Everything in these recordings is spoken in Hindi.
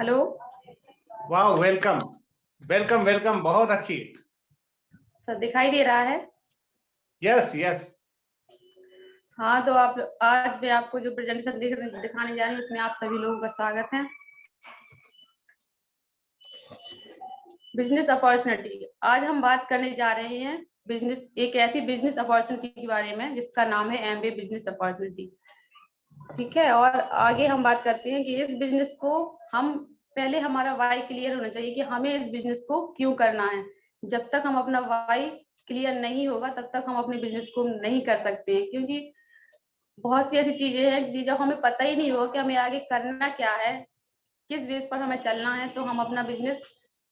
हेलो। वाह, वेलकम वेलकम वेलकम, बहुत अच्छी। सर दिखाई दे रहा है? Yes yes. हाँ, तो आप आज मैं आपको जो प्रेजेंटेशन दिखाने जा रही हूँ उसमें आप सभी लोगों का स्वागत है। बिजनेस अपॉर्चुनिटी, आज हम बात करने जा रहे हैं एक ऐसी बिजनेस अपॉर्चुनिटी के बारे में जिसका नाम है एमबीए बिजनेस अपॉर्चुनिटी। ठीक है, और आगे हम बात करते हैं कि इस बिजनेस को हम पहले हमारा वाई क्लियर होना चाहिए कि हमें इस बिजनेस को क्यों करना है। जब तक हम अपना वाई क्लियर नहीं होगा तब तक हम अपने बिजनेस को नहीं कर सकते हैं, क्योंकि बहुत सी ऐसी चीजें हैं जब हमें पता ही नहीं होगा कि हमें आगे करना क्या है, किस बेस पर हमें चलना है, तो हम अपना बिजनेस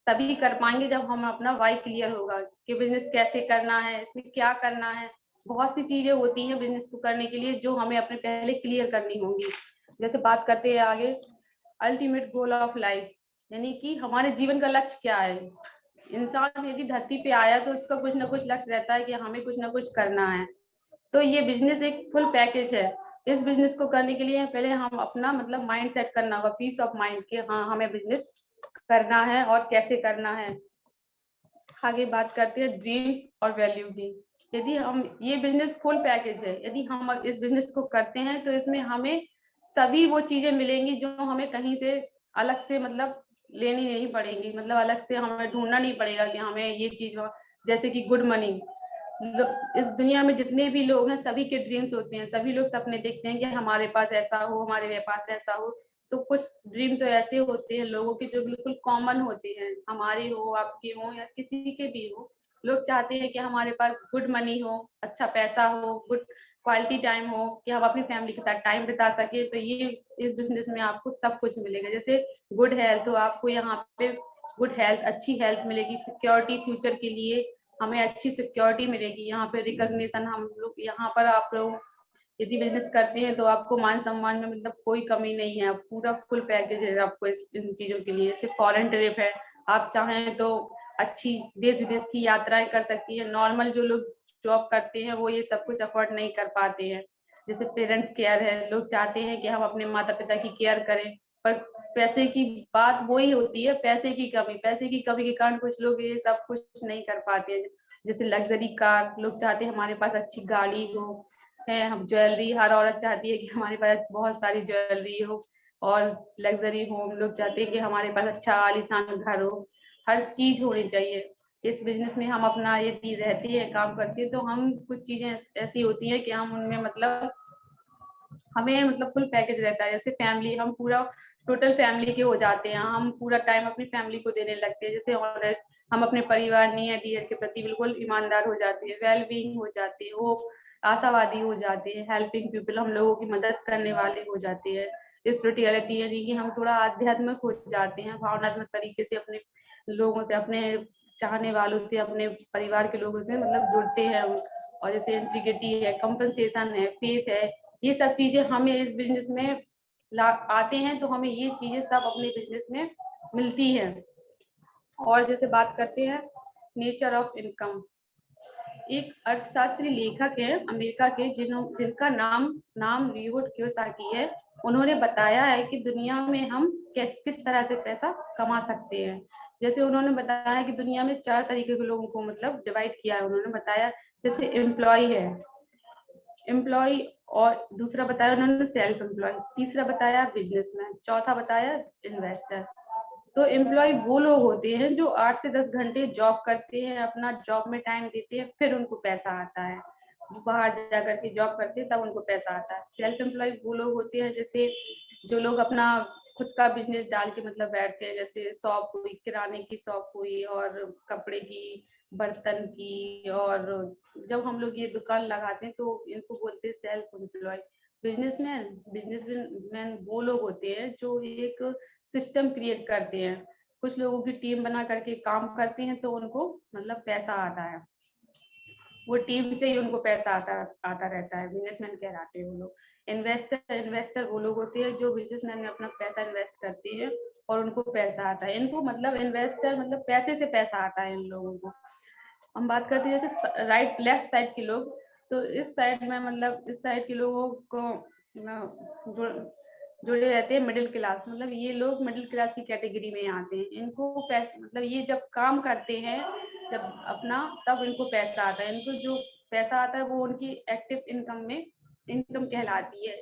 तभी कर पाएंगे जब हम अपना वाई क्लियर होगा कि बिजनेस कैसे करना है, इसमें क्या करना है। बहुत सी चीजें होती हैं बिजनेस को करने के लिए जो हमें अपने पहले क्लियर करनी होंगी। जैसे बात करते हैं आगे, अल्टीमेट गोल ऑफ लाइफ, यानी कि हमारे जीवन का लक्ष्य क्या है। इंसान यदि धरती पे आया तो उसका कुछ ना कुछ लक्ष्य रहता है कि हमें कुछ ना कुछ करना है। तो ये बिजनेस एक फुल पैकेज है। इस बिजनेस को करने के लिए पहले हम अपना मतलब माइंड सेट करना होगा, पीस ऑफ माइंड के हाँ हमें बिजनेस करना है और कैसे करना है। आगे बात करते हैं ड्रीम्स और वैल्यू की। यदि हम ये बिजनेस फुल पैकेज है, यदि हम इस बिजनेस को करते हैं तो इसमें हमें सभी वो चीजें मिलेंगी जो हमें कहीं से अलग से मतलब लेनी नहीं पड़ेंगी, मतलब अलग से हमें ढूंढना नहीं पड़ेगा कि हमें ये चीज, जैसे कि गुड मनी। इस दुनिया में जितने भी लोग हैं सभी के ड्रीम्स होते हैं, सभी लोग सपने देखते हैं कि हमारे पास ऐसा हो, हमारे पास ऐसा हो। तो कुछ ड्रीम तो ऐसे होते हैं लोगों के जो बिल्कुल कॉमन होते हैं, हमारे हो, आपके हो या किसी के भी हो। लोग चाहते हैं कि हमारे पास गुड मनी हो, अच्छा पैसा हो, गुड क्वालिटी टाइम हो, कि हम अपनी फैमिली के साथ टाइम बिता सके। तो ये इस बिजनेस में आपको सब कुछ मिलेगा। जैसे गुड हेल्थ, तो आपको यहाँ पे गुड हेल्थ, अच्छी हेल्थ मिलेगी। सिक्योरिटी, फ्यूचर के लिए हमें अच्छी सिक्योरिटी मिलेगी। यहाँ पे रिकॉग्निशन, हम लोग यहाँ पर आप लोग यदि बिजनेस करते हैं तो आपको मान सम्मान में मतलब कोई कमी नहीं है, पूरा फुल पैकेज है आपको इन चीजों के लिए। जैसे फॉरेन ट्रिप है, आप चाहें तो अच्छी देश विदेश की यात्राएं कर सकती है। नॉर्मल जो लोग जॉब करते हैं वो ये सब कुछ अफोर्ड नहीं कर पाते हैं। जैसे पेरेंट्स केयर है, लोग चाहते हैं कि हम अपने माता पिता की केयर करें, पर पैसे की बात वही होती है, पैसे की कमी के कारण कुछ लोग ये सब कुछ नहीं कर पाते हैं। जैसे लग्जरी कार, लोग चाहते हैं हमारे पास अच्छी गाड़ी हो, है हम ज्वेलरी, हर औरत चाहती है कि हमारे पास बहुत सारी ज्वेलरी हो। और लग्जरी होम, लोग चाहते हैं कि हमारे पास अच्छा आलीशान घर हो। हर चीज होनी चाहिए। इस बिजनेस में हम अपना यदि रहते हैं, काम करते हैं, तो हम कुछ चीजें ऐसी होती हैं कि हम उनमें मतलब हमें मतलब फुल पैकेज रहता है। जैसे फैमिली, हम पूरा टोटल फैमिली के हो जाते हैं, हम पूरा टाइम अपनी फैमिली को देने लगते हैं। जैसे ऑनेस्ट, हम अपने परिवार नियर डियर के प्रति बिल्कुल ईमानदार हो जाते हैं, वेल बीइंग हो जाते हैं, वो आशावादी हो जाते हैं, हेल्पिंग पीपल, हम लोगों की मदद करने वाले हो जाते हैं। स्पिरिचुअलिटी यानी कि हम थोड़ा आध्यात्मिक हो जाते हैं, भावनात्मक तरीके से अपने लोगों से, अपने चाहने वालों से, अपने परिवार के लोगों से मतलब जुड़ते हैं। और जैसे इंटीग्रिटी है, कंपनसेशन है, फेथ है, ये सब चीजें हमें इस बिजनेस में आते हैं, तो हमें ये चीजें सब अपने बिजनेस में मिलती हैं। और जैसे बात करते हैं नेचर ऑफ इनकम, एक अर्थशास्त्री लेखक है अमेरिका के जिनका नाम रियोट कियोसाकी है। उन्होंने बताया है कि दुनिया में हम किस तरह से पैसा कमा सकते हैं। जैसे उन्होंने बताया कि दुनिया में 4 तरीके के लोगों को मतलब डिवाइड किया है। उन्होंने बताया जैसे एम्प्लॉय, और दूसरा बताया उन्होंने सेल्फ एम्प्लॉय, तीसरा बताया बिजनेसमैन, चौथा बताया इन्वेस्टर। तो एम्प्लॉय वो लोग होते हैं जो 8 से 10 घंटे जॉब करते हैं, अपना जॉब में टाइम देते हैं, फिर उनको पैसा आता है। बाहर जाकर के जॉब करते हैं तब उनको पैसा आता है। सेल्फ एम्प्लॉय वो लोग होते हैं जैसे जो लोग अपना खुद का बिजनेस डाल के मतलब बैठते हैं, जैसे शॉप हुई, किराने की शॉप हुई, और कपड़े की, बर्तन की। और जब हम लोग ये दुकान लगाते हैं तो इनको बोलते हैं सेल्फ एम्प्लॉय। बिजनेसमैन वो लोग होते हैं जो एक सिस्टम क्रिएट करते हैं, कुछ लोगों की टीम बना करके काम करते हैं, तो उनको मतलब पैसा आता है, वो टीम से ही उनको पैसा आता रहता है, बिजनेसमैन कहलाते हैं वो लोग। इन्वेस्टर वो लोग होते हैं जो बिजनेसमैन में अपना पैसा इन्वेस्ट करते हैं और उनको पैसा आता है। इनको मतलब इन्वेस्टर मतलब पैसे से पैसा आता है इन लोगों को। हम बात करते हैं जैसे राइट लेफ्ट साइड के लोग, तो इस साइड में मतलब इस साइड के लोगों को जो जुड़े रहते हैं मिडिल क्लास, मतलब ये लोग मिडिल क्लास की कैटेगरी में आते हैं। इनको मतलब ये जब काम करते हैं जब अपना, तब इनको पैसा आता है। इनको जो पैसा आता है वो उनकी एक्टिव इनकम में इनकम कहलाती है।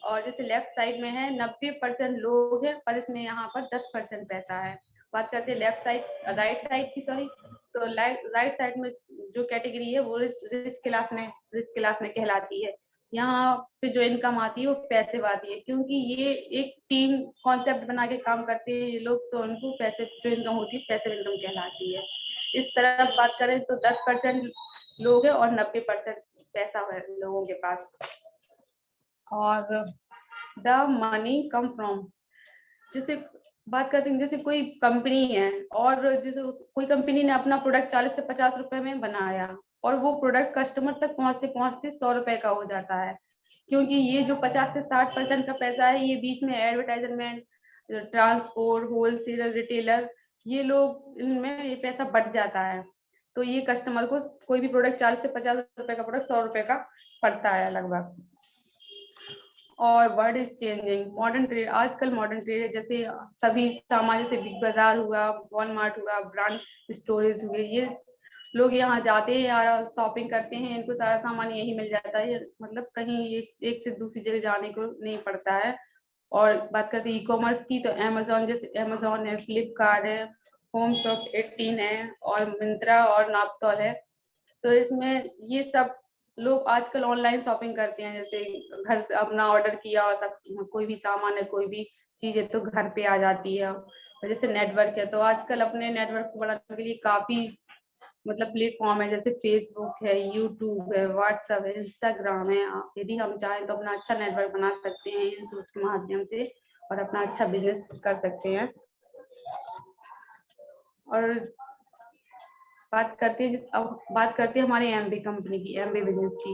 और जैसे लेफ्ट साइड में है 90% लोग हैं, पर इसमें यहाँ पर 10% पैसा है। बात करते हैं लेफ्ट साइड, राइट साइड की, सॉरी। तो राइट साइड में जो कैटेगरी है वो रिच क्लास में कहलाती है। यहाँ पे जो इनकम आती है वो पैसे आती है, क्योंकि ये एक टीम कॉन्सेप्ट बना के काम करते हैं ये लोग, तो उनको पैसे जो इनकम होती है पैसे इनकम कहलाती है। इस तरह बात करें तो 10% लोग हैं और 90% पैसा है लोगों के पास। और द मनी कम फ्रॉम, जैसे बात करते हैं जैसे कोई कंपनी है और जैसे कोई कंपनी ने अपना प्रोडक्ट 40 से 50 रुपए में बनाया और वो प्रोडक्ट कस्टमर तक पहुंचते पहुंचते 100 रुपए का हो जाता है, क्योंकि ये जो 50 से 60% का पैसा है ये बीच में एडवर्टाइजमेंट, ट्रांसपोर्ट, होलसेलर, रिटेलर, ये लोग इनमें ये पैसा बढ़ जाता है। तो ये कस्टमर को कोई भी प्रोडक्ट 40 से 50 रुपए का प्रोडक्ट 100 रुपए का पड़ता है लगभग। और word is changing, modern trade, आजकल मॉडर्न ट्रेड है, जैसे सभी सामान, जैसे बिग बाजार हुआ, वॉलमार्ट हुआ, ब्रांड स्टोरेज हुए, ये लोग यहाँ जाते हैं या शॉपिंग करते हैं, इनको सारा सामान यही मिल जाता है, मतलब कहीं एक से दूसरी जगह जाने को नहीं पड़ता है। और बात करते हैं ई कॉमर्स की, तो अमेजोन, जैसे अमेजोन है, फ्लिपकार्ट है, होम शॉप 18 है, और मिंत्रा और नापतोल है। तो इसमें ये सब लोग आजकल ऑनलाइन शॉपिंग करते हैं, जैसे घर से अपना ऑर्डर किया और सब, कोई भी सामान है, कोई भी चीज है तो घर पे आ जाती है। और जैसे नेटवर्क है, तो आजकल अपने नेटवर्क को बढ़ाने के लिए काफी मतलब प्लेटफॉर्म है, जैसे फेसबुक है, यूट्यूब है, व्हाट्सएप है, इंस्टाग्राम है। यदि हम चाहें तो अपना अच्छा नेटवर्क बना सकते हैं इन सोर्स के माध्यम से और अपना अच्छा बिजनेस कर सकते हैं। और बात करते हैं हमारे एमबी कंपनी की, एमबी बिजनेस की।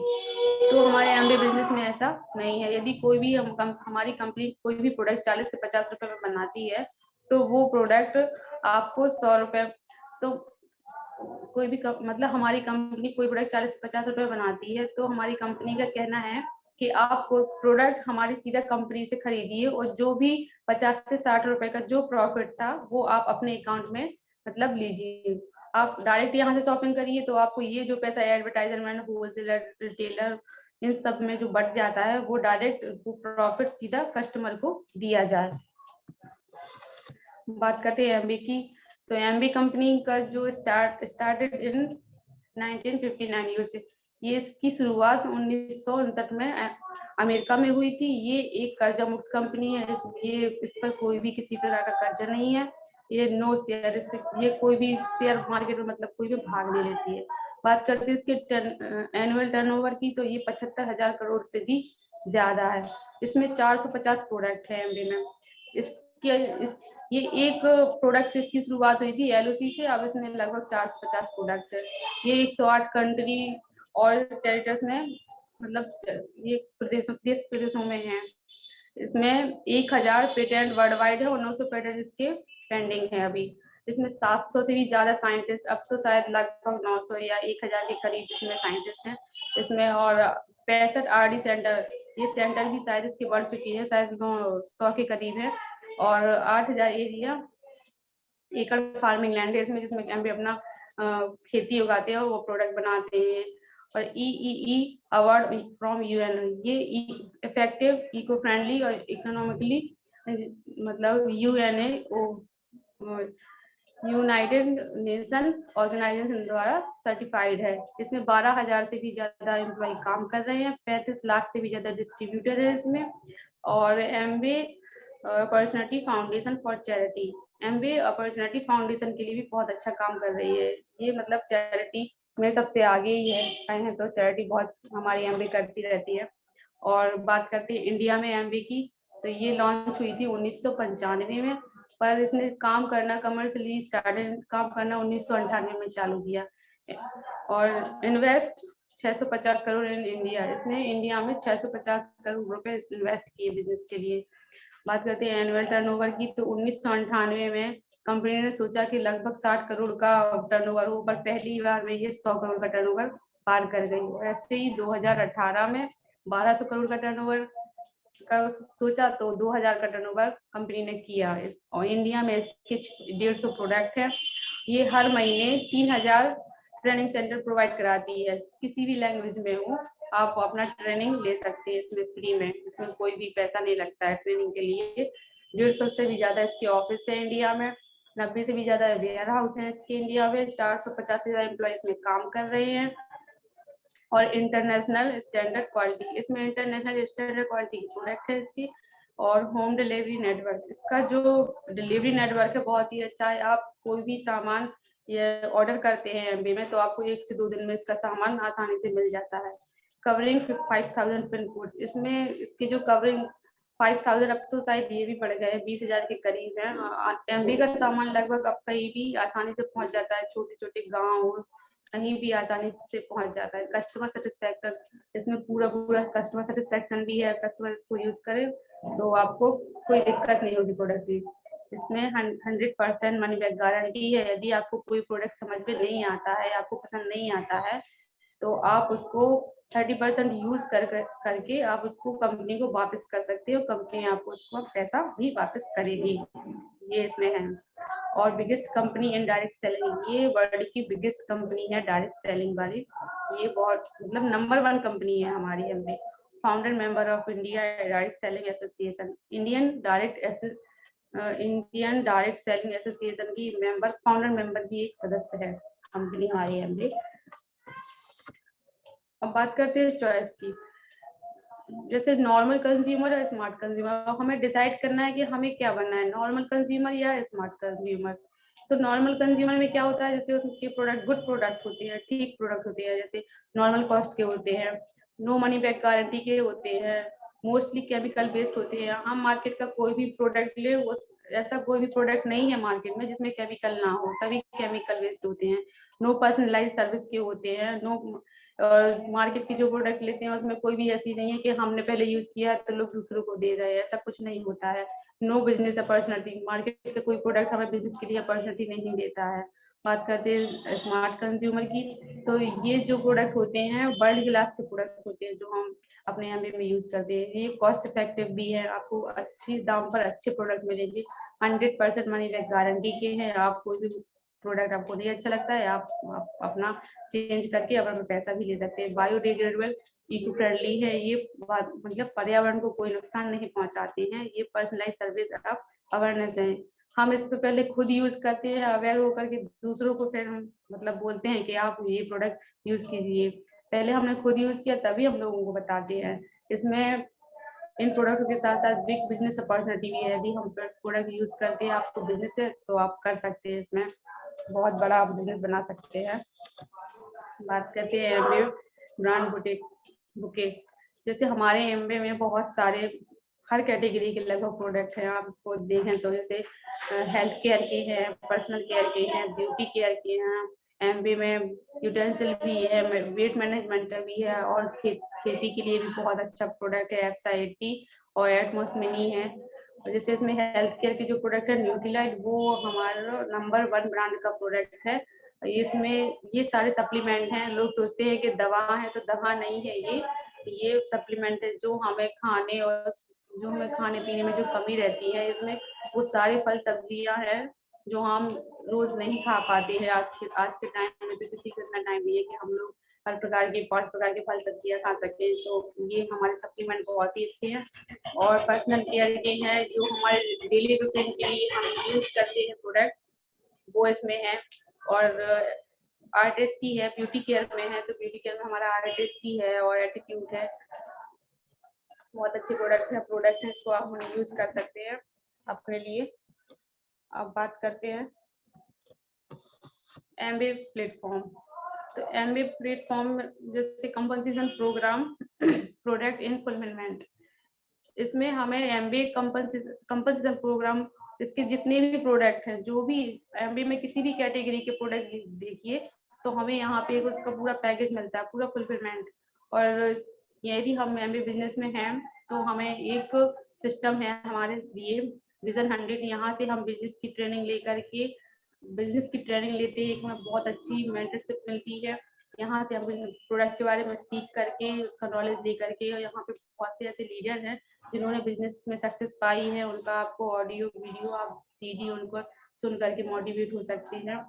तो हमारे एमबी बिजनेस में ऐसा नहीं है, यदि कोई भी हमारी कंपनी कोई भी प्रोडक्ट 40 से 50 रुपए में बनाती है तो वो प्रोडक्ट आपको 100 रुपए, तो कोई भी मतलब हमारी कंपनी कोई प्रोडक्ट 40 से 50 रुपए बनाती है तो हमारी कंपनी का कहना है कि आप प्रोडक्ट हमारी सीधा कंपनी से खरीदिए और जो भी 50 से 60 रुपए का जो प्रॉफिट था वो आप अपने अकाउंट में मतलब लीजिए। आप डायरेक्ट यहाँ से शॉपिंग करिए तो आपको ये जो पैसा एडवर्टाइजमेंट, होलसेलर, रिटेलर, इन सब में जो बढ़ जाता है वो डायरेक्ट प्रॉफिट सीधा कस्टमर को दिया जाए। बात करते हैं एमबी की, तो एमबी कंपनी का जो स्टार्टेड इन 1959 यूएसए, ये इसकी शुरुआत 1959 में अमेरिका में हुई थी। ये एक कर्जा मुक्त कंपनी है, ये इस पर कोई भी किसी प्रकार का कर्जा नहीं है, ये नो शेयर, ये कोई भी शेयर मार्केट में मतलब कोई भी भाग नहीं लेती है। बात करते हैं इसके एनुअल टर्नओवर की, तो ये 75,000 करोड़ से भी ज्यादा है। इसमें 450 प्रोडक्ट है एमबी में। ये एक प्रोडक्ट से इसकी शुरुआत हुई थी एलओसी से, अब इसमें लगभग 450 प्रोडक्ट है। ये 108 कंट्री और टेरिटरीज में मतलब ये देशों में है। इसमें 1000 पेटेंट वर्ल्ड वाइड है और 900 पेटेंट इसके पेंडिंग है अभी। इसमें 700 से भी ज्यादा साइंटिस्ट, अब तो शायद लगभग 900 या 1000 के करीब इसमें साइंटिस्ट हैं इसमें। और 65 आरडी सेंटर, ये सेंटर भी शायद इसकी बढ़ चुकी है, शायद 100 के करीब है। और 8000 एरिया एकड़ फार्मिंग लैंड है इसमें, जिसमें एमबी अपना खेती उगाते हैं और वो प्रोडक्ट बनाते हैं। और EEE अवार्ड फ्रॉम यूएन, ये इफेक्टिव, इको फ्रेंडली और इकोनॉमिकली मतलब यूएनए यूनाइटेड नेशन ऑर्गेनाइजेशन द्वारा सर्टिफाइड है। इसमें 12,000 से भी ज्यादा एम्प्लॉय काम कर रहे हैं, 35 लाख से भी ज्यादा डिस्ट्रीब्यूटर है इसमें। और MB opportunity foundation for charity, MB opportunity foundation के लिए भी बहुत अच्छा काम कर रही है। ये मतलब चैरिटी में सबसे आगे ही है, तो चैरिटी बहुत हमारी एमबी करती रहती है। और बात करते हैं इंडिया में एमबी की, तो ये लॉन्च हुई थी 1995 में, पर इसने काम करना कमर्शियली स्टार्टेड काम करना 1998 में चालू किया। और इन्वेस्ट 650 करोड़ इन इंडिया, इसने इंडिया में 650 करोड़ रुपए इन्वेस्ट किए बिजनेस के लिए। बात करते हैं एनुअल टर्नओवर की, तो 1998 में कंपनी ने सोचा कि लगभग 60 करोड़ का टर्नओवर हो, पर पहली बार में ये 100 करोड़ का टर्नओवर पार कर गई। ऐसे ही 2018 में 1200 करोड़ का टर्नओवर का सोचा तो 2000 का टर्नओवर कंपनी ने किया और इंडिया में इसके 150 प्रोडक्ट है। ये हर महीने 3000 ट्रेनिंग सेंटर प्रोवाइड कराती है, किसी भी लैंग्वेज में हो आप अपना ट्रेनिंग ले सकते हैं इसमें फ्री में, इसमें कोई भी पैसा नहीं लगता है ट्रेनिंग के लिए। 150 से भी ज्यादा इसके ऑफिस है इंडिया में, 90 से भी ज्यादा वेयर हाउस है इसके इंडिया में, 485,000 एम्प्लॉय इसमें काम कर रहे हैं। और इंटरनेशनल स्टैंडर्ड क्वालिटी, इसमें इंटरनेशनल स्टैंडर्ड क्वालिटी की प्रोडक्ट है इसकी। और होम डिलीवरी नेटवर्क, इसका जो डिलीवरी नेटवर्क है बहुत ही अच्छा है। आप कोई भी सामान ये ऑर्डर करते हैं एमबी में तो आपको 1 से 2 दिन में इसका सामान आसानी से मिल जाता है। कवरिंग 5000 पिन कोड, इसमें इसकी जो कवरिंग 5000 अब तो शायद ये भी बढ़ गए 20,000 के करीब है। एमबी का सामान लगभग अब कहीं भी आसानी से पहुंच जाता है, छोटे छोटे गाँव कहीं भी आसानी से पहुंच जाता है। कस्टमर सेटिस्फैक्शन, इसमें पूरा कस्टमर सेटिस्फैक्शन भी है, कस्टमर इसको यूज करे तो आपको कोई दिक्कत नहीं होगी प्रोडक्ट की। इसमें 100% मनी बैक गारंटी है। यदि आपको कोई प्रोडक्ट समझ में नहीं आता है, आपको पसंद नहीं आता है तो आप उसको 30% यूज करके आप उसको कंपनी को वापस कर सकते हो, कंपनी आपको उसको पैसा भी वापस करेगी। ये इसमें है। और biggest company in direct selling, ये वर्ल्ड की बिगेस्ट कंपनी है डायरेक्ट सेलिंग वाली। ये बहुत मतलब नंबर 1 कंपनी है हमारी MB. Founder member of India direct selling association, Indian direct selling association की मेंबर, फाउंडर मेंबर की एक सदस्य है कंपनी हमारी एमबी। अब बात करते हैं चॉइस की, जैसे नॉर्मल कंज्यूमर और स्मार्ट कंज्यूमर। हमें डिसाइड करना है कि हमें क्या बनना है, नॉर्मल कंज्यूमर या स्मार्ट कंज्यूमर। तो नॉर्मल कंज्यूमर में क्या होता है, जैसे उसके प्रोडक्ट गुड प्रोडक्ट होते हैं, ठीक प्रोडक्ट होते हैं, जैसे नॉर्मल कॉस्ट के होते हैं, नो मनी बैक गारंटी के होते हैं, मोस्टली केमिकल बेस्ड होते हैं। हम मार्केट का कोई भी प्रोडक्ट ले, वो ऐसा कोई भी प्रोडक्ट नहीं है मार्केट में जिसमें केमिकल ना हो, सभी केमिकल बेस्ड होते हैं। नो पर्सनलाइज सर्विस के होते हैं, नो मार्केट की जो प्रोडक्ट लेते हैं उसमें कोई भी ऐसी नहीं है कि हमने पहले यूज किया तो लोग दूसरों को दे रहे हैं, ऐसा कुछ नहीं होता है। नो बिजनेस अपॉर्चुनिटी, मार्केट का कोई प्रोडक्ट हमें बिजनेस के लिए अपॉर्चुनिटी नहीं देता है। बात करते हैं स्मार्ट कंज्यूमर की, तो ये जो प्रोडक्ट होते हैं वर्ल्ड क्लास के प्रोडक्ट होते हैं जो हम अपने एमबी में यूज करते हैं। ये कॉस्ट इफेक्टिव भी है, आपको अच्छी दाम पर अच्छे प्रोडक्ट मिलेंगे। 100% मनी बैक गारंटी के हैं। आप कोई भी प्रोडक्ट आपको नहीं अच्छा लगता है आप अपना चेंज करके अपना पैसा भी ले सकते हैं। बायोडिग्रेडेबल, इको फ्रेंडली है ये, मतलब पर्यावरण को कोई नुकसान नहीं पहुंचाते हैं। ये पर्सनलाइज सर्विस आप अवेयरनेस है, हम इस पे पहले खुद यूज करते हैं अवेयर होकर के दूसरों को फिर हम मतलब बोलते हैं कि आप ये प्रोडक्ट यूज कीजिए। पहले हमने खुद यूज किया तभी हम लोगों को बताते हैं। इसमें इन प्रोडक्ट के साथ साथ बिग बिजनेस अपॉर्चुनिटी भी है। यदि हम प्रोडक्ट यूज करते हैं आपको बिजनेस है तो आप कर सकते हैं, इसमें बहुत बड़ा आप बिजनेस बना सकते हैं। बात करते हैं एमबे ब्रांड बुके, जैसे हमारे एमबे में बहुत सारे हर कैटेगरी के लगभग प्रोडक्ट हैं। आपको देखें तो जैसे हेल्थ केयर के हैं, पर्सनल केयर के हैं, ब्यूटी केयर के हैं, एमबी में यूटेंसिल भी है, वेट मैनेजमेंट भी है, और खेती के लिए भी बहुत अच्छा प्रोडक्ट है एफ80 और एटमॉस मिनी है। जैसे इसमें हेल्थ केयर की जो प्रोडक्ट है न्यूट्रीलाइट, वो हमारा नंबर 1 ब्रांड का प्रोडक्ट है। इसमें ये सारे सप्लीमेंट हैं। लोग सोचते हैं कि दवा है, तो दवा नहीं है, ये सप्लीमेंट है जो हमें खाने और जो हमें खाने पीने में जो कमी रहती है इसमें, वो सारे फल सब्जियां हैं जो हम रोज नहीं खा पाते हैं। आज के टाइम में तो किसी को इतना टाइम नहीं है कि हम लोग हर प्रकार के 5 प्रकार के फल सब्जियां खा सकते हैं। तो ये हमारे सप्लीमेंट बहुत ही अच्छे हैं। और पर्सनल केयर के हैं जो हमारे डेली रूटीन के लिए हम यूज करते हैं प्रोडक्ट, वो इसमें है। और आर्टिस्टी है, ब्यूटी केयर में है, तो ब्यूटी केयर में हमारा आर्टिस्टी है और एटीट्यूड है। बहुत अच्छे प्रोडक्ट है, इसको आप हम यूज कर सकते हैं अपने लिए। अब बात करते हैं एमबी प्लेटफॉर्म। तो एमबी प्लेटफॉर्म जैसे compensation program, product in fulfillment, इसमें हमें एमबी कंपनसेशन प्रोग्राम, इसके जितने भी प्रोडक्ट हैं, जो भी एमबी में किसी भी कैटेगरी के प्रोडक्ट देखिए तो हमें यहाँ पे उसका पूरा पैकेज मिलता है, पूरा फुलफिलमेंट। और यदि हम एमबी बिजनेस में हैं तो हमें एक सिस्टम है हमारे लिए विजन 100, यहाँ से हम बिजनेस की ट्रेनिंग लेकर के बिजनेस की ट्रेनिंग लेते हैं। एक में बहुत अच्छी मेंटरशिप मिलती है, यहाँ से हम प्रोडक्ट के बारे में सीख करके उसका नॉलेज दे करके, और यहाँ पे बहुत से ऐसे लीडर हैं जिन्होंने बिजनेस में सक्सेस पाई है, उनका आपको ऑडियो वीडियो आप सीडी उनको सुन करके मोटिवेट हो सकते हैं।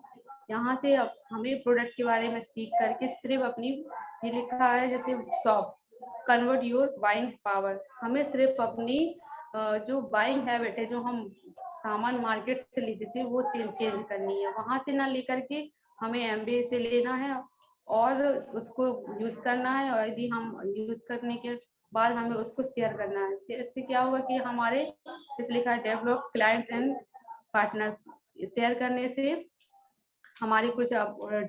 यहाँ से हमें प्रोडक्ट के बारे में सीख करके सिर्फ अपनी, ये लिखा है जैसे shop convert your buying power, हमें सिर्फ अपनी जो बाइंग हैबिट है, जो हम सामान मार्केट से लेते थे वो चेंज करनी है, वहां से ना लेकर के हमें एमबीए से लेना है और उसको यूज करना है, और यदि हम यूज करने के बाद हमें उसको शेयर करना है। इससे क्या होगा कि हमारे इस लिखा develop clients and partners, share करने से हमारी कुछ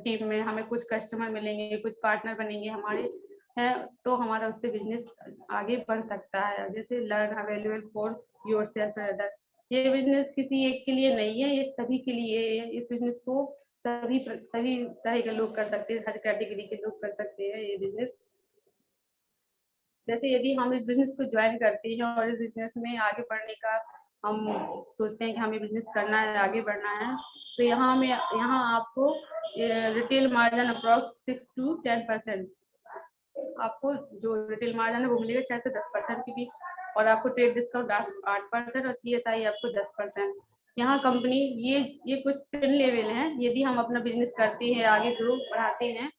टीम में हमें कुछ कस्टमर मिलेंगे, कुछ पार्टनर बनेंगे हमारे हैं, तो हमारा उससे बिजनेस आगे बढ़ सकता है। जैसे learn available for yourself other, ये बिजनेस किसी एक के लिए नहीं है, ये सभी के लिए है। इस बिजनेस को सभी तरह के लोग कर सकते हैं, हर कैटेगरी के लोग कर सकते हैं ये बिजनेस। जैसे यदि हम इस बिजनेस को ज्वाइन करते हैं और इस बिजनेस में आगे बढ़ने का हम सोचते हैं कि हमें बिजनेस करना है, आगे बढ़ना है, तो यहाँ आपको रिटेल मार्जिन अप्रॉक्स 6 to 10%, आपको जो रिटेल मार्जिन है वो मिलेगा 6 से 10% के बीच, और आपको ट्रेड डिस्काउंट 8% और सीएसआई आपको 10%। यहाँ कंपनी ये कुछ पिन लेवल है, यदि हम अपना बिजनेस करते हैं, आगे ग्रो बढ़ाते हैं,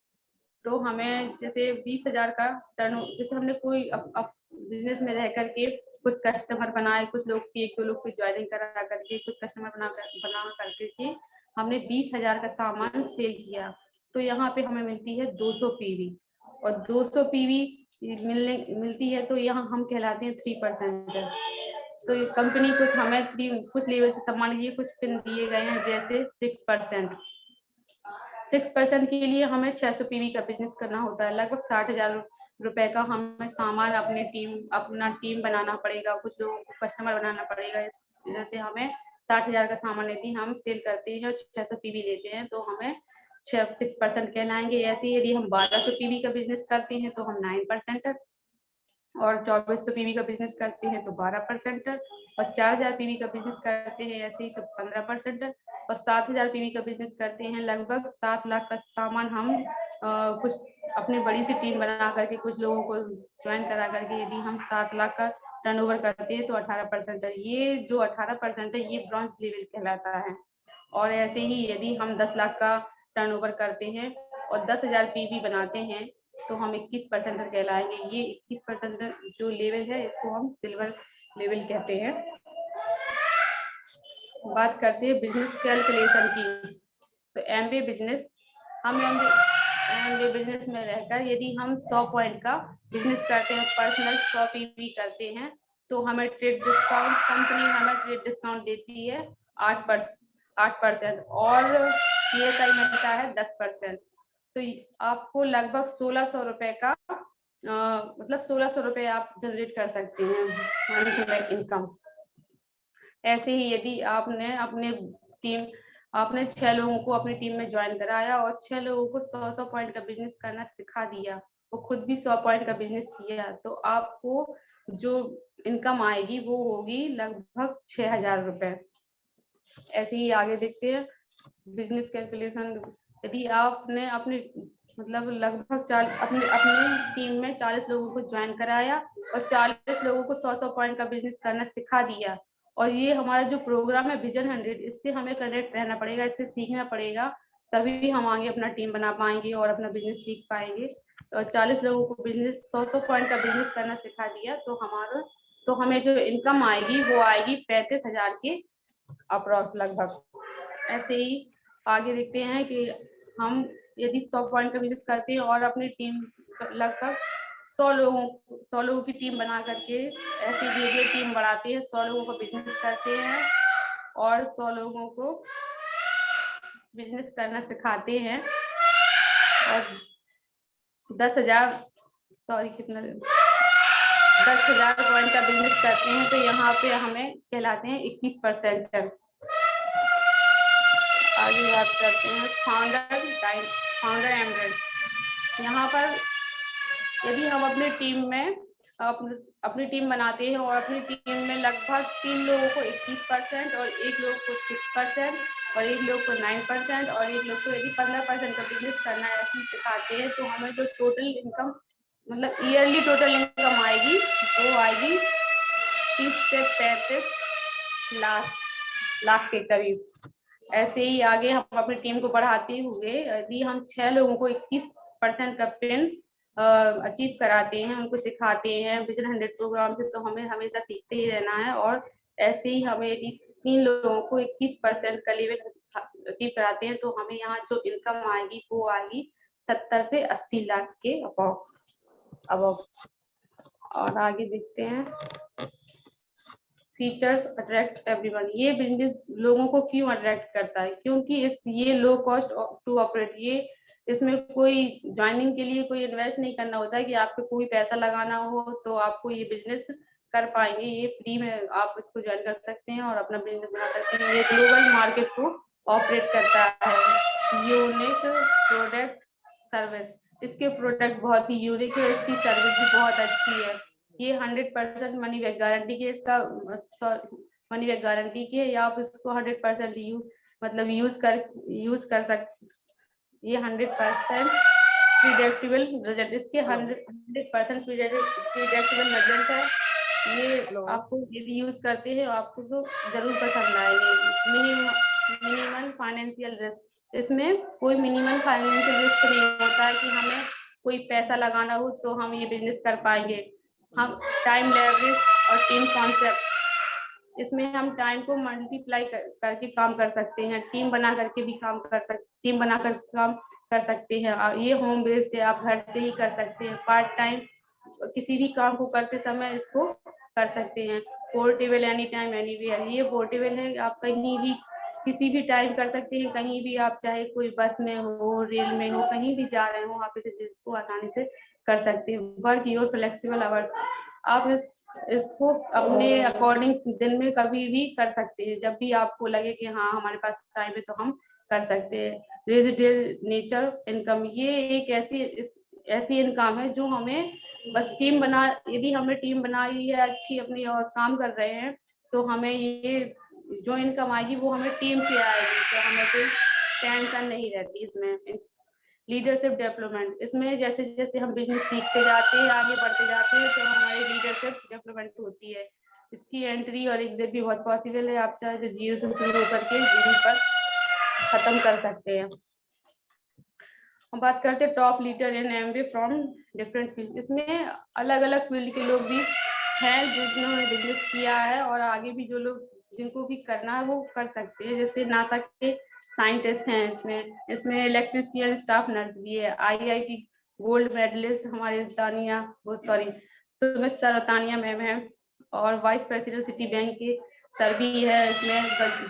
तो हमें जैसे 20,000 का टर्न, जैसे हमने कोई बिजनेस में रह करके कुछ कस्टमर बनाए, कुछ लोग की 1-2 लोग की ज्वाइनिंग करा करके कुछ कस्टमर बना करके हमने 20,000 का सामान सेल किया, तो यहाँ पे हमें मिलती है 200 पीवी, और 200 पीवी मिलती है तो यहाँ हम कहलाते हैं 3%। तो कंपनी कुछ हमें कुछ लेवल से सम्मान लीजिए, कुछ पिन दिए गए हैं जैसे 6% के लिए हमें 600 पीवी का बिजनेस करना होता है, लगभग 60,000 रुपए का हमें सामान अपना टीम बनाना पड़ेगा, कुछ लोगों को कस्टमर बनाना पड़ेगा। जैसे हमें 60,000 का सामान यदि हम सेल करते हैं और 600 पीवी लेते हैं तो हमें 6% कहलाएंगे। ऐसे यदि हम 1200 पीवी का बिजनेस करते हैं तो हम 9%, और 2400 पीवी का बिजनेस करते हैं तो 12%, और 4000 पीवी का बिजनेस करते हैं ऐसे ही तो 15%, और 7000 पीवी का बिजनेस करते हैं लगभग 7 लाख का सामान हम कुछ अपनी बड़ी सी टीम बना करके कुछ लोगों को ज्वाइन करा करके यदि हम 7 लाख का टर्नओवर करते हैं तो 18% है। ये जो 18% है ये ब्रॉन्ज लेवल कहलाता है। और ऐसे ही यदि हम 10 लाख का टर्नओवर करते हैं और 10,000 पीवी बनाते हैं तो हम 21% कहलाएंगे। ये 21% जो लेवल है इसको हम सिल्वर लेवल कहते हैं। बात करते हैं बिजनेस कैलकुलेशन की, तो एमबीए बिजनेस, हम एमबीए बिजनेस में रहकर यदि हम 100 पॉइंट का बिजनेस करते हैं, पर्सनल 100 पीवी करते हैं, तो हमें ट्रेड डिस्काउंट, कंपनी हमें ट्रेड डिस्काउंट देती है 8%, और सीएसआई मिलता है 10%। तो आपको लगभग 1600 रुपए का मतलब 1600 रुपए आप जनरेट कर सकते हैं इनकम। ऐसे ही यदि आपने 6 लोगों को अपनी टीम में ज्वाइन कराया और 6 लोगों को 100 पॉइंट का बिजनेस करना सिखा दिया, वो खुद भी 100 पॉइंट का बिजनेस किया, तो आपको जो इनकम आएगी वो होगी लगभग 6,000 रुपए। ऐसे ही आगे देखते हैं बिजनेस कैलकुलेशन। यदि आपने अपनी मतलब लगभग अपनी टीम में 40 लोगों को ज्वाइन कराया और 40 लोगों को 100 पॉइंट का बिजनेस करना सिखा दिया, और ये हमारा जो प्रोग्राम है विजन 100, इससे हमें कनेक्ट रहना पड़ेगा, इससे सीखना पड़ेगा, तभी हम आगे अपना टीम बना पाएंगे और अपना बिजनेस सीख पाएंगे। और 40 लोगों को बिजनेस 100 पॉइंट का बिजनेस करना सिखा दिया तो हमें जो इनकम आएगी वो आएगी 35,000 के अप्रॉक्स लगभग। ऐसे ही आगे देखते हैं कि हम यदि 100 पॉइंट का बिजनेस करते हैं और अपनी टीम लगभग 100 लोगों की टीम बना करके ऐसी धीरे टीम बढ़ाते हैं, 100 लोगों को बिजनेस करते हैं और 100 लोगों को बिजनेस करना सिखाते हैं, और 10,000 पॉइंट का बिजनेस करते हैं, तो यहाँ पे हमें कहलाते हैं 21%। आगे बात करते हैं फाउंडर एमरेट। यहाँ पर यदि हम अपनी टीम में अपनी टीम बनाते हैं और अपनी टीम में लगभग 3 लोगों को 21% और 1 लोगों को 6%, और एक लोग को 9% और एक लोग को यदि 15% का बिजनेस करना है ऐसे सिखाते हैं, तो हमें जो टोटल इनकम मतलब ईयरली टोटल इनकम आएगी वो आएगी 30 से 35 लाख के करीब। ऐसे ही आगे हम अपनी टीम को बढ़ाते हुए यदि हम 6 लोगों को 21% का पिन अचीव कराते हैं, उनको सिखाते हैं विजन 100 प्रोग्राम से, तो हमें हमेशा सीखते ही रहना है। और ऐसे ही हमें यदि 3 लोगों को 21% का लेवल अचीव कराते हैं, तो हमें यहाँ जो इनकम आएगी वो आएगी 70 से 80 लाख के अबव। और आगे देखते हैं फीचर्स अट्रैक्ट एवरीवन। ये बिजनेस लोगों को क्यों अट्रैक्ट करता है? क्योंकि ये लो कॉस्ट टू ऑपरेट, ये इसमें कोई ज्वाइनिंग के लिए कोई इन्वेस्ट नहीं करना होता है कि आपको कोई पैसा लगाना हो तो आपको ये बिजनेस कर पाएंगे। ये फ्री में आप इसको ज्वाइन कर सकते हैं और अपना बिजनेस बना सकते हैं। ये ग्लोबल मार्केट को ऑपरेट करता है। यूनिक प्रोडक्ट सर्विस, इसके प्रोडक्ट बहुत ही यूनिक है, इसकी सर्विस भी बहुत अच्छी है। ये 100% मनी बैक गारंटी के इसका मनी बैक गारंटी की है, या आप इसको 100% यूज कर सकते। ये 100% प्रिडिक्टेबल रिजल्ट, इसके 100% प्रिडिक्टेबल रिजल्ट है। ये आपको यदि यूज करते हैं आपको तो जरूर पसंद आएंगे। मिनिमम फाइनेंशियल रिस्क, इसमें कोई मिनिमम फाइनेंशियल रिस्क नहीं होता है कि हमें कोई पैसा लगाना हो तो हम ये बिजनेस कर पाएंगे। हम टाइम लेवरेज और टीम कॉन्सेप्ट, इसमें हम टाइम को मल्टीप्लाई करके काम कर सकते हैं, टीम बना करके भी काम कर सकते हैं। ये होम बेस्ड है, आप घर से ही कर सकते हैं। पार्ट टाइम किसी भी काम को करते समय इसको कर सकते हैं। पोर्टेबल एनी टाइम एनीवेयर, ये पोर्टेबल है, आप कहीं भी किसी भी टाइम कर सकते हैं, कहीं भी आप चाहे कोई बस में हो, रेल में हो, कहीं भी जा रहे हो आप इसको आसानी से कर सकते हैं। वर्क योर फ्लेक्सिबल आवर्स, आप इसको अपने अकॉर्डिंग दिन में कभी भी कर सकते हैं, जब भी आपको लगे कि हाँ हमारे पास टाइम है तो हम कर सकते हैं। रेजिडेंट नेचर इनकम, ये एक ऐसी इनकम है जो हमें बस यदि हमने टीम बनाई है अच्छी अपनी और काम कर रहे हैं तो हमें ये जो इनकम आएगी वो हमें टीम से आएगी, तो हमें कोई टेंशन नहीं रहती इसमें। लीडरशिप डेवलपमेंट, इसमें जैसे जैसे हम बिजनेस सीखते जाते हैं आगे बढ़ते जाते हैं तो हमारी लीडरशिप डेवलपमेंट होती है। इसकी एंट्री और एग्जिट भी बहुत पॉसिबल है, आप चाहे तो 0 से शुरू होकर के 0 पर खत्म कर सकते हैं। हम बात करते हैं top leader in MBA from different field, इसमें अलग अलग फील्ड के लोग भी हैं जिन्होंने बिजनेस किया है और आगे भी जो लोग जिनको भी करना है वो कर सकते हैं। जैसे नासा के साइंटिस्ट हैं, इसमें इलेक्ट्रीशियन स्टाफ नर्स भी है। IIT गोल्ड मेडलिस्ट हमारे सुमित सर तानिया मैम है, और वाइस प्रेसिडेंट सिटी बैंक के सर भी है। इसमें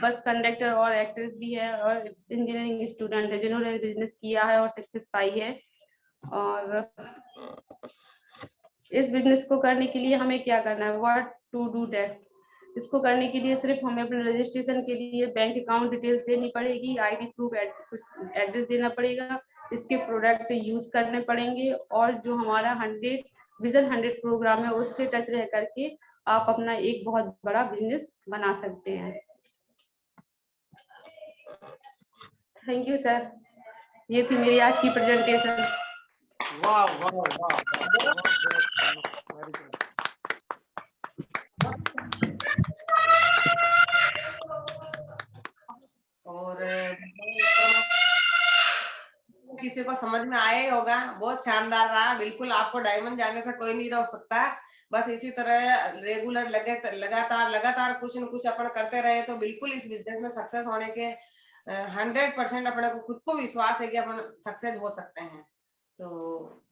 बस कंडक्टर और एक्ट्रेस भी है, और इंजीनियरिंग स्टूडेंट है जिन्होंने बिजनेस किया है और सक्सेस पाई है। और इस बिजनेस को करने के लिए हमें क्या करना है, व्हाट टू डू नेक्स्ट। इसको करने के लिए सिर्फ हमें अपने रजिस्ट्रेशन के लिए बैंक अकाउंट डिटेल्स देनी पड़ेगी, ID प्रूफ एड्रेस देना पड़ेगा, इसके प्रोडक्ट यूज करने पड़ेंगे, और जो हमारा विजन 100 प्रोग्राम है उससे टच रह करके आप अपना एक बहुत बड़ा बिजनेस बना सकते हैं। थैंक यू सर, ये थी मेरी आज की प्रेजेंटेशन। वाह वाह वाह, वेरी गुड। और किसी को समझ में आया ही होगा, बहुत शानदार रहा। बिल्कुल आपको डायमंड जाने से कोई नहीं रोक सकता। बस इसी तरह रेगुलर लगातार कुछ न कुछ अपन करते रहे तो बिल्कुल इस बिजनेस में सक्सेस होने के 100% अपने को खुद को विश्वास है कि अपन सक्सेस हो सकते हैं। तो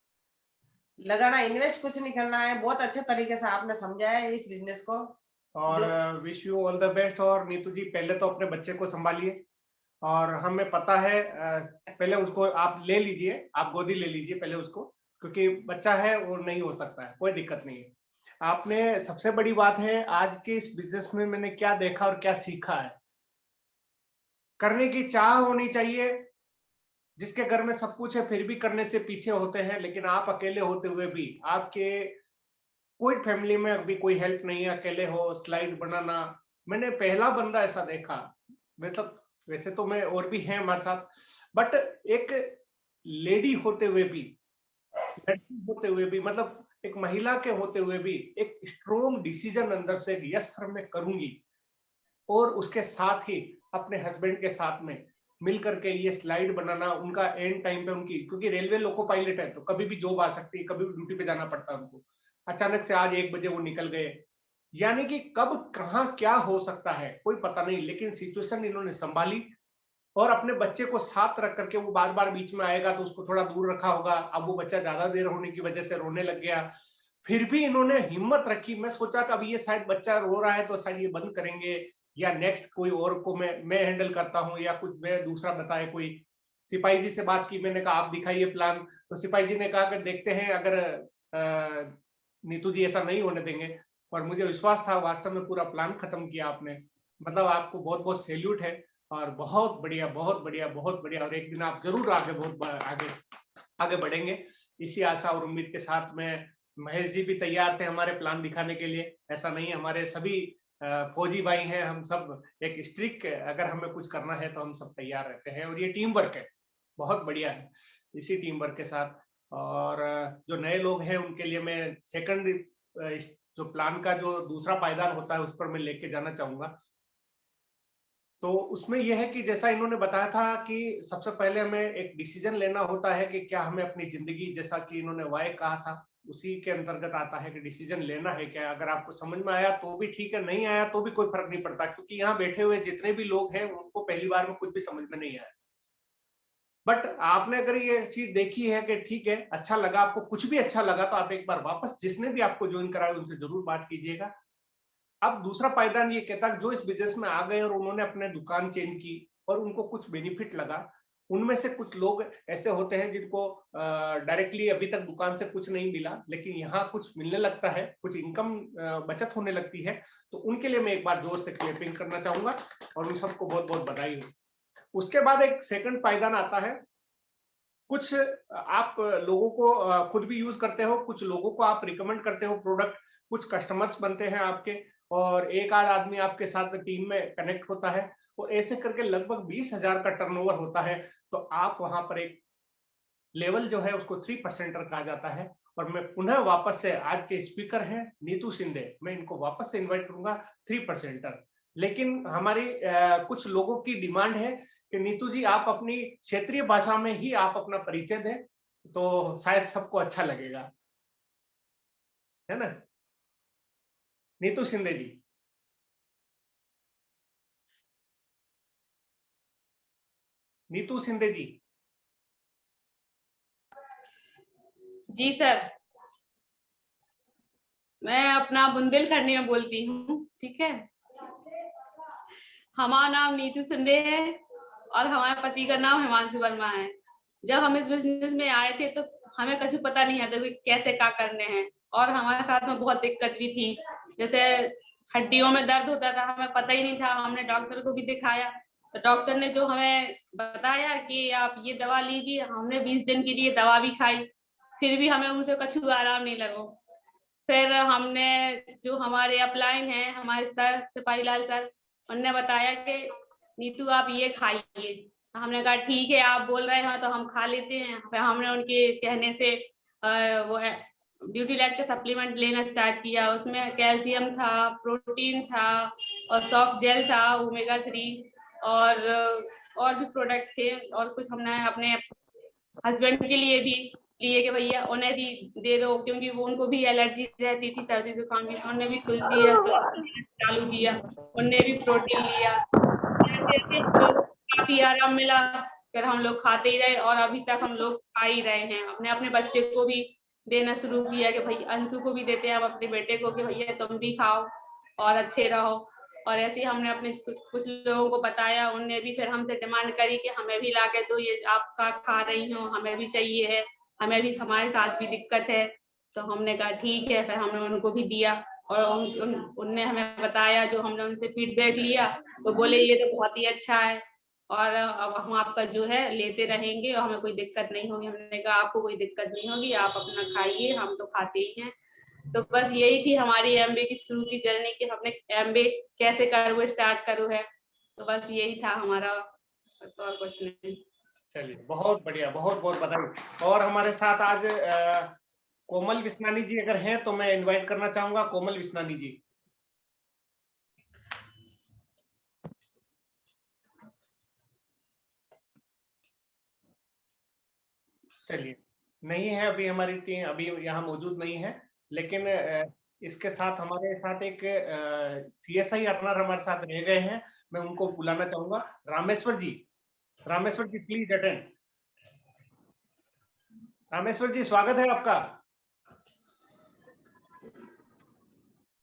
लगाना, इन्वेस्ट कुछ नहीं करना है। बहुत अच्छे तरीके से आपने समझाया है इस बिजनेस को, और wish you all the best. और नीतू जी पहले तो अपने बच्चे को संभालिए, और हमें पता है पहले उसको आप ले लीजिए, आप गोदी ले लीजिए पहले उसको, क्योंकि बच्चा है वो नहीं हो सकता है, कोई दिक्कत नहीं है। आपने सबसे बड़ी बात है आज के इस बिजनेस में मैंने क्या देखा और क्या सीखा है, करने की चाह होनी चाहिए। जिसके घर में सब कुछ है फिर भी करने से पीछे होते हैं, लेकिन आप अकेले होते हुए भी आपके कोई फैमिली में अभी कोई हेल्प नहीं है, अकेले हो स्लाइड बनाना। मैंने पहला बंदा ऐसा देखा, मतलब वैसे तो मैं और भी हैं हमारे साथ, बट एक लेडी होते हुए भी, लड़की होते हुए भी, मतलब एक महिला के होते हुए भी एक स्ट्रॉन्ग डिसीजन अंदर से, यस सर मैं करूंगी, और उसके साथ ही अपने हस्बैंड के साथ में मिल करके ये स्लाइड बनाना, उनका एंड टाइम पे उनकी, क्योंकि रेलवे लोको पायलट है तो कभी भी जॉब आ सकती है, कभी भी ड्यूटी पे जाना पड़ता है उनको, अचानक से आज 1 बजे वो निकल गए, यानी कि कब कहाँ क्या हो सकता है कोई पता नहीं, लेकिन सिचुएशन इन्होंने संभाली और अपने बच्चे को साथ रख करके, वो बार बार बीच में आएगा तो उसको थोड़ा दूर रखा होगा, अब वो बच्चा ज्यादा देर होने की वजह से रोने लग गया, फिर भी इन्होंने हिम्मत रखी। मैं सोचा कि अब ये शायद बच्चा रो रहा है तो शायद ये बंद करेंगे, या नेक्स्ट कोई और को मैं हैंडल करता हूँ, या कुछ मैं दूसरा बताए कोई। सिपाही जी से बात की, मैंने कहा आप दिखाइए प्लान, तो सिपाही जी ने कहा कि देखते हैं, अगर नीतू जी ऐसा नहीं होने देंगे, और मुझे विश्वास था, वास्तव में पूरा प्लान खत्म किया आपने, मतलब आपको बहुत बहुत सैल्यूट है, और बहुत बढ़िया, बहुत बढ़िया, बहुत बढ़िया, और एक दिन आप जरूर आगे बहुत आगे आगे बढ़ेंगे, इसी आशा और उम्मीद के साथ में। महेश जी भी तैयार थे हमारे प्लान दिखाने के लिए, ऐसा नहीं है, हमारे सभी फौजी भाई हैं, हम सब एक स्ट्रिक्ट, अगर हमें कुछ करना है तो हम सब तैयार रहते हैं, और ये टीम वर्क है, बहुत बढ़िया है, इसी टीम वर्क के साथ। और जो नए लोग हैं उनके लिए मैं सेकंड जो प्लान का जो दूसरा पायदान होता है उस पर मैं लेके जाना चाहूंगा। तो उसमें यह है कि जैसा इन्होंने बताया था कि सबसे पहले हमें एक डिसीजन लेना होता है कि क्या हमें अपनी जिंदगी, जैसा कि इन्होंने वाय कहा था, उसी के अंतर्गत आता है कि डिसीजन लेना है क्या। अगर आपको समझ में आया तो भी ठीक है, नहीं आया तो भी कोई फर्क नहीं पड़ता, क्योंकि यहाँ बैठे हुए जितने भी लोग हैं उनको पहली बार में कुछ भी समझ में नहीं आया, बट आपने अगर ये चीज देखी है कि ठीक है, अच्छा लगा, आपको कुछ भी अच्छा लगा, तो आप एक बार वापस जिसने भी आपको ज्वाइन कराया उनसे जरूर बात कीजिएगा। अब दूसरा पायदान ये कहता है, जो इस बिजनेस में आ गए और उन्होंने अपने दुकान चेंज की और उनको कुछ बेनिफिट लगा, उनमें से कुछ लोग ऐसे होते हैं जिनको डायरेक्टली अभी तक दुकान से कुछ नहीं मिला, लेकिन यहाँ कुछ मिलने लगता है, कुछ इनकम बचत होने लगती है, तो उनके लिए मैं एक बार जोर से क्लैपिंग करना चाहूंगा, और उन सबको बहुत बहुत बधाई हो। उसके बाद एक सेकंड पायदान आता है, कुछ आप लोगों को खुद भी यूज करते हो, कुछ लोगों को आप रिकमेंड करते हो प्रोडक्ट, कुछ कस्टमर्स बनते हैं आपके, और एक आध आदमी आपके साथ टीम में कनेक्ट होता है, तो ऐसे करके लगभग 20,000 का टर्नओवर होता है। तो आप वहां पर एक लेवल जो है उसको 3% कहा जाता है। और मैं पुनः वापस से, आज के स्पीकर हैं नीतू शिंदे, मैं इनको वापस से इन्वाइट करूंगा 3%। लेकिन हमारी कुछ लोगों की डिमांड है कि नीतू जी आप अपनी क्षेत्रीय भाषा में ही आप अपना परिचय दें, तो शायद सबको अच्छा लगेगा, है ना। नीतू शिंदे जी। नीतू शिंदे जी। जी सर, मैं अपना बुंदेलखंडी में बोलती हूँ, ठीक है। हमारा नाम नीतू शिंदे है और हमारे पति का नाम हिमांशु वर्मा है। जब हम इस बिजनेस में आए थे तो हमें कुछ पता नहीं था कि कैसे क्या करने हैं, और हमारे साथ में बहुत दिक्कत भी थी, जैसे हड्डियों में दर्द होता था, हमें पता ही नहीं था। हमने डॉक्टर को भी दिखाया, तो डॉक्टर ने जो हमें बताया कि आप ये दवा लीजिए, हमने 20 दिन के लिए दवा भी खाई, फिर भी हमें उसे कुछ आराम नहीं लगा। फिर हमने, जो हमारे अपलाइन है, हमारे सर सिपाही लाल सर, उनने बताया कि नीतू आप ये खाइए। हमने कहा ठीक है, आप बोल रहे हो तो हम खा लेते हैं। फिर हमने उनके कहने से वो ड्यूटी लाइट का सप्लीमेंट लेना स्टार्ट किया। उसमें कैल्शियम था, प्रोटीन था, और सॉफ्ट जेल था, ओमेगा 3, और भी प्रोडक्ट थे। और कुछ हमने अपने हस्बैंड के लिए भी लिए कि भैया उन्हें भी दे दो, क्योंकि वो उनको भी एलर्जी रहती थी सर्दी जुकाम की। उन्होंने भी तुलसी चालू किया, उनने भी प्रोटीन लिया, काफी आराम मिला। फिर हम लोग खाते ही रहे, और अभी तक हम लोग खा ही रहे हैं। अपने अपने बच्चे को भी देना शुरू किया कि भाई, अंशु को भी देते हैं हम अपने बेटे को कि भैया तुम भी खाओ और अच्छे रहो। और ऐसे ही हमने अपने कुछ लोगों को बताया, उनने भी फिर हमसे डिमांड करी कि हमें भी ला के दो, ये आपका खा रही हो, हमें भी चाहिए है, हमें भी, हमारे साथ भी दिक्कत है। तो हमने कहा ठीक है, फिर हमने उनको भी दिया, और उनने हमें बताया, जो हमने उनसे फीडबैक लिया, तो बोले ये तो बहुत ही अच्छा है, और अब हम आपका जो है लेते रहेंगे और हमें कोई दिक्कत नहीं होगी। हमने कहा आपको कोई दिक्कत नहीं होगी, आप अपना खाइए, हम तो खाते ही हैं। तो बस यही थी हमारी एमबे की शुरू की जर्नी, कि हमने एमबे कैसे करो स्टार्ट करो है। तो बस यही था हमारा, बस और कुछ नहीं। चलिए, बहुत बढ़िया, बहुत बहुत बधाई। और हमारे साथ आज कोमल विस्नानी जी अगर हैं तो मैं इनवाइट करना चाहूंगा कोमल विस्नानी जी। चलिए, नहीं है अभी हमारी टीम, अभी यहाँ मौजूद नहीं है, लेकिन इसके साथ हमारे साथ एक CSI अर्नर हमारे साथ रह गए हैं, मैं उनको बुलाना चाहूंगा। Rameshwar ji, Rameshwar ji please attend. रामेश्वर जी स्वागत है आपका।